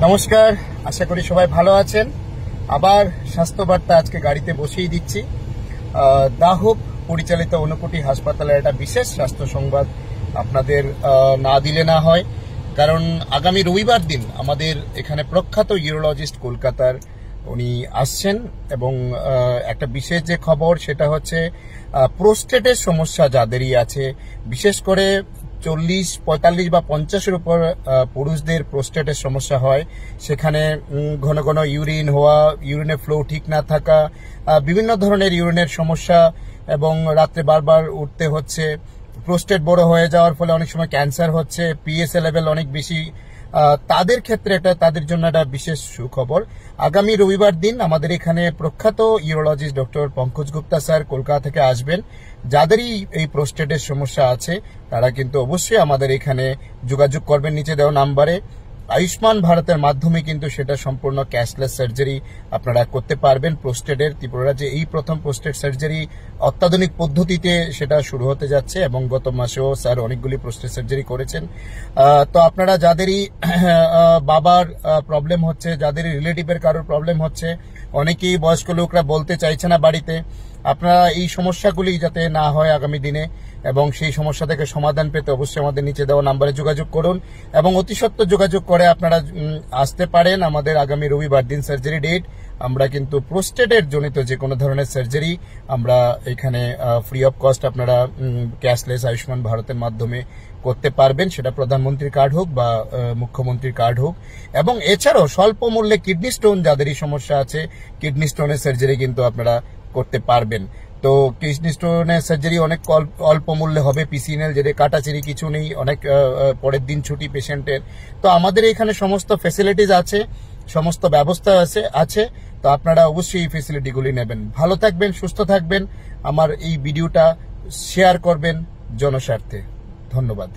নমস্কার, আশা করি সবাই ভালো আছেন। আবার স্বাস্থ্য বার্তা আজকে গাড়িতে বসিয়ে দিচ্ছি। দাহক পরিচালিত ঊনকোটি হাসপাতালের একটা বিশেষ স্বাস্থ্য সংবাদ আপনাদের না দিলে না হয়, কারণ আগামী রবিবার দিন আমাদের এখানে প্রখ্যাত ইউরোলজিস্ট কলকাতার উনি আসছেন এবং একটা বিশেষ যে খবর সেটা হচ্ছে প্রোস্টেটের সমস্যা যাদেরই আছে, বিশেষ করে 40, 45 বা 50-এর উপর পুরুষদের প্রোস্টেটের সমস্যা হয়। সেখানে ঘন ঘন ইউরিন হওয়া, ইউরিনের ফ্লো ঠিক না থাকা, বিভিন্ন ধরনের ইউরিনের সমস্যা এবং রাত্রে বারবার উঠতে হচ্ছে, প্রোস্টেট বড় হয়ে যাওয়ার ফলে অনেক সময় ক্যান্সার হচ্ছে, পিএসএ লেভেল অনেক বেশি। তাদের ক্ষেত্রে তাদের জন্য একটা বিশেষ সুখবর। আগামী রবিবার দিন আমাদের এখানে প্রখ্যাত urologist doctor Pankaj Gupta sir Kolkata থেকে আসবেন। যাদেরই এই প্রোস্টেটের সমস্যা আছে তারা কিন্তু অবশ্যই আমাদের এখানে যোগাযোগ করবেন নিচে দেওয়া নাম্বারে। আয়ুষ্মান ভারতের মাধ্যমে কিন্তু সেটা সম্পূর্ণ ক্যাশলেস সার্জারি আপনারা করতে পারবেন। প্রোস্টেটের ত্রিপুরা যে এই প্রথম প্রোস্টেট সার্জারি অত্যাধুনিক পদ্ধতিতে সেটা শুরু হতে যাচ্ছে এবং গত মাসেও স্যার অনেকগুলি প্রোস্টেট সার্জারি করেছেন। তো আপনারা যাদেরই বাবার প্রবলেম হচ্ছে, যাদের রিলেটিভের কারোর প্রবলেম হচ্ছে, অনেকেই বয়স্ক লোকরা বলতে চাইছে না বাড়িতে, আপনারা এই সমস্যাগুলি যাতে না হয় আগামী দিনে এবং সেই সমস্যা থেকে সমাধান পেতে অবশ্যই আমাদের নিচে দেওয়া নাম্বারে যোগাযোগ করুন এবং অতি সত্বর যোগাযোগ করে আপনারা আসতে পারেন। আমাদের আগামী রবিবার দিন সার্জারি ডেট। আমরা কিন্তু প্রোস্টেটের জনিত যে কোনো ধরনের সার্জারি আমরা এখানে ফ্রি অফ কস্ট আপনারা ক্যাশলেস আয়ুষ্মান ভারতের মাধ্যমে করতে পারবেন, সেটা প্রধানমন্ত্রীর কার্ড হোক বা মুখ্যমন্ত্রীর কার্ড হোক। এবং এছাড়াও স্বল্প মূল্যে কিডনি স্টোন যাদেরই সমস্যা আছে, কিডনি স্টোনের সার্জারি কিন্তু আপনারা করতে পারবেন। তো কিডনি স্টোনের সার্জারি অনেক অল্প মূল্যে হবে, পিসিএনএল যেটা কাটাচিরি কিছু নেই, অনেক পরের দিন ছুটি পেশেন্টের। তো আমাদের এখানে সমস্ত ফ্যাসিলিটিস আছে, সমস্ত ব্যবস্থা আছে। তো আপনারা অবশ্যই এই ফ্যাসিলিটিগুলি নেবেন। ভালো থাকবেন, সুস্থ থাকবেন। আমার এই ভিডিওটা শেয়ার করবেন জনস্বার্থে। ধন্যবাদ।